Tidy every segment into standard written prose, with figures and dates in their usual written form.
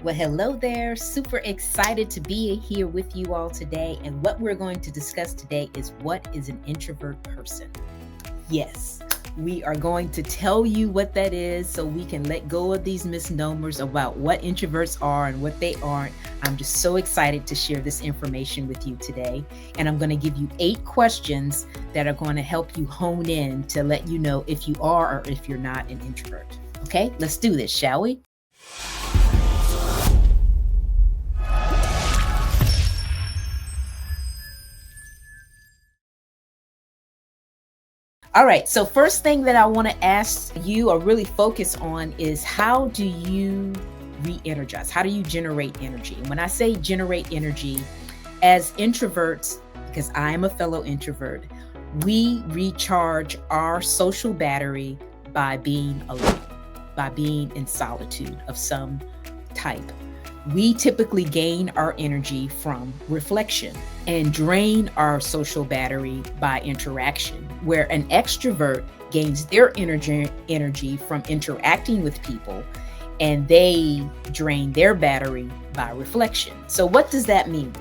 Well, hello there. Super excited to be here with you all today. And what we're going to discuss today is what is an introvert person? Yes, we are going to tell you what that is so we can let go of these misnomers about what introverts are and what they aren't. I'm just so excited to share this information with you today. And I'm going to give you 8 questions that are going to help you hone in to let you know if you are or if you're not an introvert. Okay, let's do this, shall we? All right, so first thing that I want to ask you or really focus on is how do you re-energize? How do you generate energy? And when I say generate energy, as introverts, because I am a fellow introvert, we recharge our social battery by being alone, by being in solitude of some type. We typically gain our energy from reflection and drain our social battery by interaction, where an extrovert gains their energy from interacting with people and they drain their battery by reflection. So what does that mean?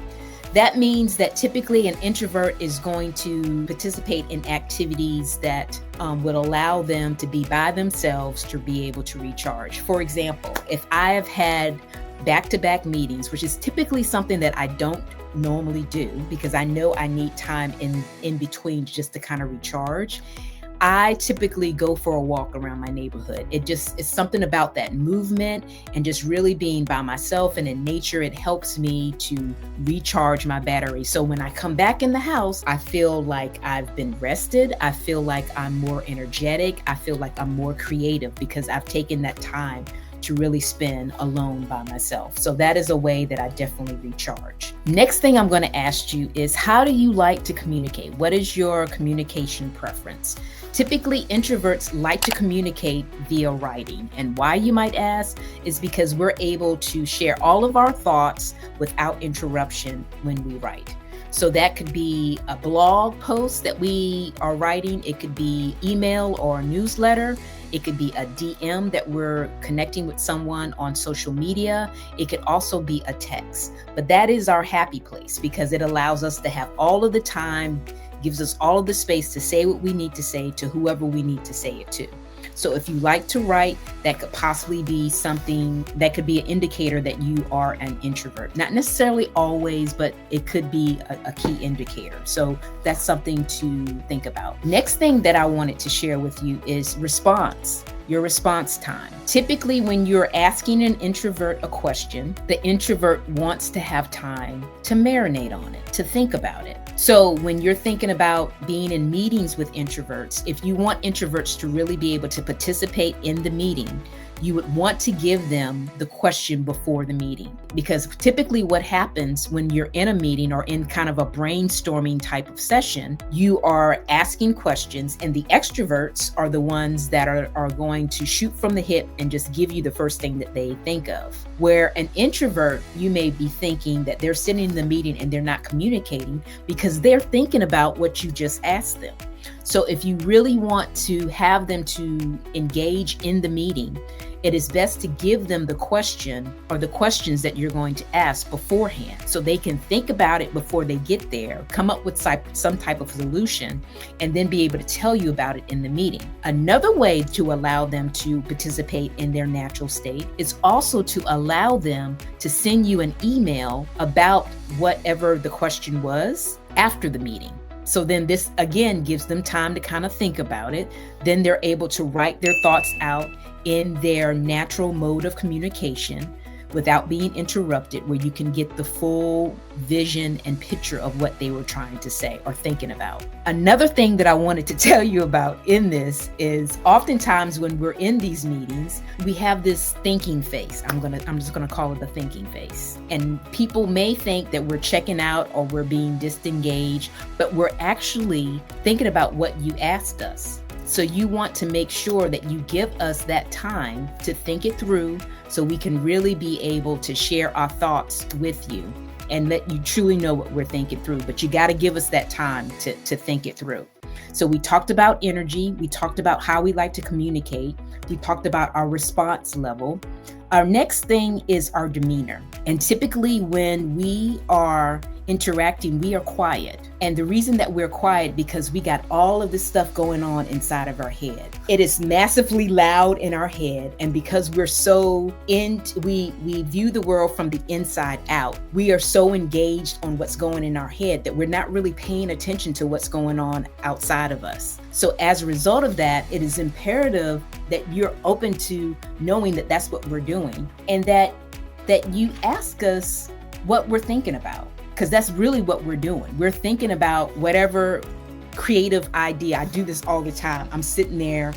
That means that typically an introvert is going to participate in activities that would allow them to be by themselves to be able to recharge. For example, if I have had back-to-back meetings, which is typically something that I don't normally do because I know I need time in between just to kind of recharge, I typically go for a walk around my neighborhood. It's something about that movement and just really being by myself and in nature. It helps me to recharge my battery. So when I come back in the house, I feel like I've been rested. I feel like I'm more energetic. I feel like I'm more creative because I've taken that time to really spend alone by myself. So that is a way that I definitely recharge. Next thing I'm going to ask you is, how do you like to communicate? What is your communication preference? Typically, introverts like to communicate via writing. And why, you might ask, is because we're able to share all of our thoughts without interruption when we write. So that could be a blog post that we are writing. It could be email or a newsletter. It could be a DM that we're connecting with someone on social media. It could also be a text. But that is our happy place because it allows us to have all of the time, gives us all of the space to say what we need to say to whoever we need to say it to. So if you like to write, that could possibly be something that could be an indicator that you are an introvert. Not necessarily always, but it could be a key indicator. So that's something to think about. Next thing that I wanted to share with you is response. Your response time. Typically, when you're asking an introvert a question, the introvert wants to have time to marinate on it, to think about it. So when you're thinking about being in meetings with introverts, if you want introverts to really be able to participate in the meeting, you would want to give them the question before the meeting. Because typically what happens when you're in a meeting or in kind of a brainstorming type of session, you are asking questions and the extroverts are the ones that are going to shoot from the hip and just give you the first thing that they think of. Where an introvert, you may be thinking that they're sitting in the meeting and they're not communicating because they're thinking about what you just asked them. So if you really want to have them to engage in the meeting, it is best to give them the question or the questions that you're going to ask beforehand so they can think about it before they get there, come up with some type of solution, and then be able to tell you about it in the meeting. Another way to allow them to participate in their natural state is also to allow them to send you an email about whatever the question was after the meeting. So then this again gives them time to kind of think about it. Then they're able to write their thoughts out in their natural mode of communication without being interrupted, where you can get the full vision and picture of what they were trying to say or thinking about. Another thing that I wanted to tell you about in this is oftentimes when we're in these meetings, we have this thinking face. I'm just gonna call it the thinking face. And people may think that we're checking out or we're being disengaged, but we're actually thinking about what you asked us. So you want to make sure that you give us that time to think it through so we can really be able to share our thoughts with you and let you truly know what we're thinking through. But you got to give us that time to think it through. So we talked about energy, we talked about how we like to communicate, we talked about our response level. Our next thing is our demeanor. And typically when we are interacting, we are quiet. And the reason that we're quiet because we got all of this stuff going on inside of our head. It is massively loud in our head. And because we're so we view the world from the inside out, we are so engaged on what's going in our head that we're not really paying attention to what's going on outside of us. So as a result of that, it is imperative that you're open to knowing that that's what we're doing, and that you ask us what we're thinking about, because that's really what we're doing. We're thinking about whatever creative idea. I do this all the time. I'm sitting there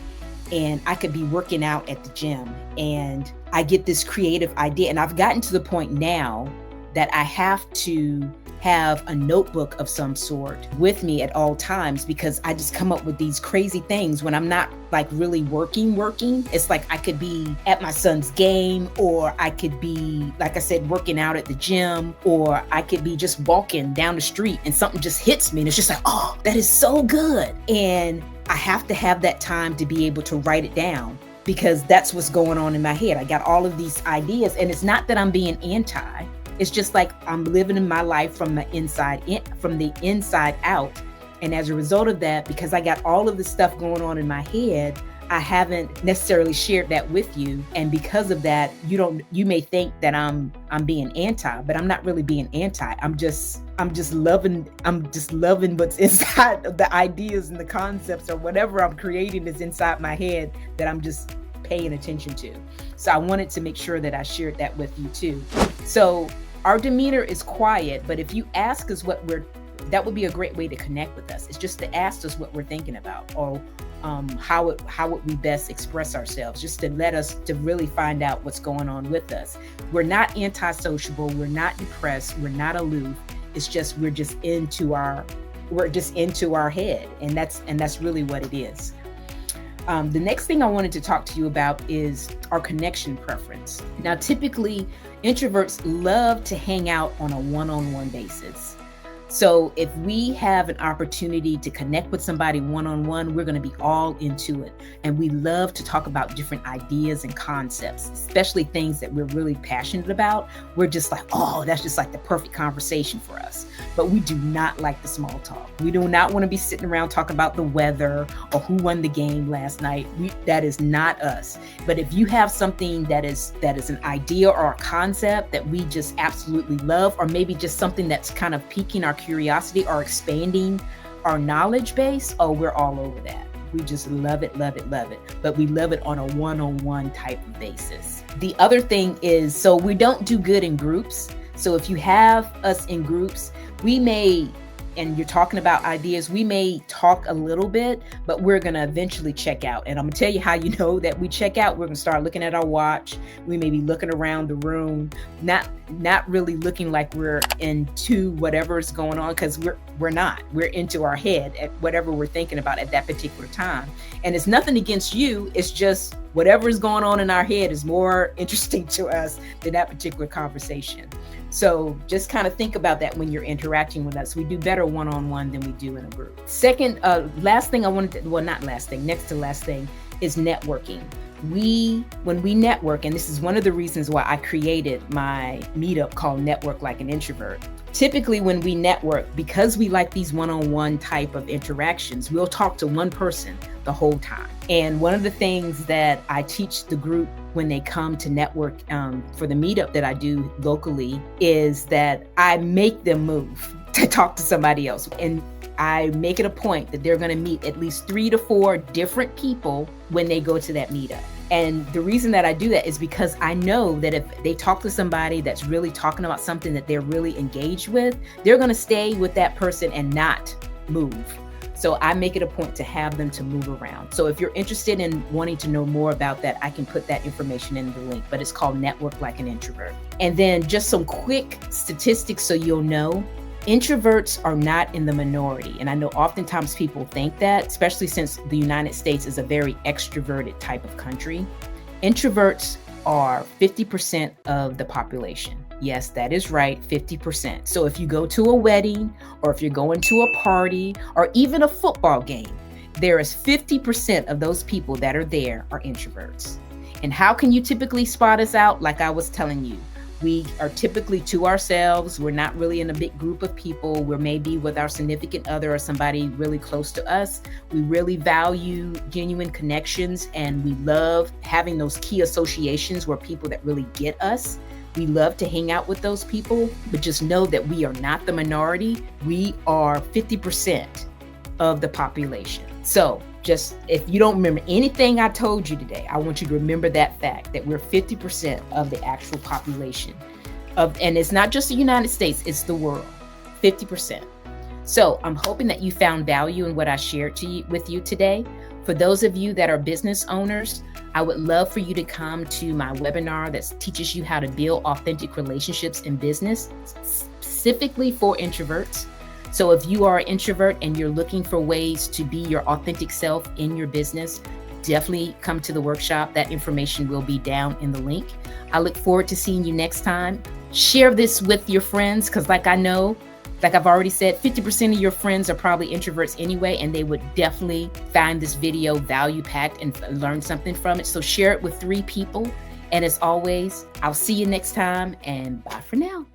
and I could be working out at the gym and I get this creative idea, and I've gotten to the point now that I have to have a notebook of some sort with me at all times, because I just come up with these crazy things when I'm not like really working. It's like I could be at my son's game, or I could be, like I said, working out at the gym, or I could be just walking down the street and something just hits me and it's just like, oh, that is so good. And I have to have that time to be able to write it down, because that's what's going on in my head. I got all of these ideas, and it's not that I'm being anti. It's just like I'm living in my life from the inside out. And as a result of that, because I got all of this stuff going on in my head, I haven't necessarily shared that with you. And because of that, you may think that I'm being anti, but I'm not really being anti. I'm just loving what's inside of the ideas and the concepts, or whatever I'm creating is inside my head that I'm just paying attention to. So I wanted to make sure that I shared that with you too. So our demeanor is quiet, but if you ask us that would be a great way to connect with us. It's just to ask us what we're thinking about, or how would we best express ourselves, just to let us to really find out what's going on with us. We're not antisociable, we're not depressed, we're not aloof. It's just we're just into our head, and that's really what it is. The next thing I wanted to talk to you about is our connection preference. Now, typically, introverts love to hang out on a one-on-one basis. So if we have an opportunity to connect with somebody one-on-one, we're going to be all into it. And we love to talk about different ideas and concepts, especially things that we're really passionate about. We're just like, oh, that's just like the perfect conversation for us. But we do not like the small talk. We do not want to be sitting around talking about the weather or who won the game last night. That is not us. But if you have something that is an idea or a concept that we just absolutely love, or maybe just something that's kind of piquing our curiosity or expanding our knowledge base, oh, we're all over that. We just love it. But we love it on a one-on-one type of basis. The other thing is, so we don't do good in groups. So if you have us in groups, we may, and you're talking about ideas, we may talk a little bit, but we're going to eventually check out. And I'm going to tell you how you know that we check out. We're going to start looking at our watch. We may be looking around the room, not really looking like we're into whatever is going on, because we're not. We're into our head at whatever we're thinking about at that particular time. And it's nothing against you. It's just whatever is going on in our head is more interesting to us than that particular conversation. So just kind of think about that when you're interacting with us. We do better one-on-one than we do in a group. Second, next to last thing is networking. When we network, and this is one of the reasons why I created my meetup called Network Like an Introvert. Typically when we network, because we like these one-on-one type of interactions, we'll talk to one person the whole time. And one of the things that I teach the group when they come to network for the meetup that I do locally is that I make them move to talk to somebody else. And I make it a point that they're going to meet at least 3 to 4 different people when they go to that meetup. And the reason that I do that is because I know that if they talk to somebody that's really talking about something that they're really engaged with, they're going to stay with that person and not move. So I make it a point to have them to move around. So if you're interested in wanting to know more about that, I can put that information in the link, but it's called Network Like an Introvert. And then just some quick statistics so you'll know. Introverts are not in the minority. And I know oftentimes people think that, especially since the United States is a very extroverted type of country. Introverts are 50% of the population. Yes, that is right, 50%. So if you go to a wedding, or if you're going to a party, or even a football game, there is 50% of those people that are there are introverts. And how can you typically spot us out? Like I was telling you, we are typically to ourselves. We're not really in a big group of people. We're maybe with our significant other or somebody really close to us. We really value genuine connections, and we love having those key associations where people that really get us. We love to hang out with those people, but just know that we are not the minority. We are 50% of the population. So just if you don't remember anything I told you today, I want you to remember that fact that we're 50% of the actual population and it's not just the United States, it's the world, 50%. So I'm hoping that you found value in what I shared with you today. For those of you that are business owners, I would love for you to come to my webinar that teaches you how to build authentic relationships in business, specifically for introverts. So if you are an introvert and you're looking for ways to be your authentic self in your business, definitely come to the workshop. That information will be down in the link. I look forward to seeing you next time. Share this with your friends, because like I've already said, 50% of your friends are probably introverts anyway, and they would definitely find this video value-packed and learn something from it. So share it with 3 people. And as always, I'll see you next time, and bye for now.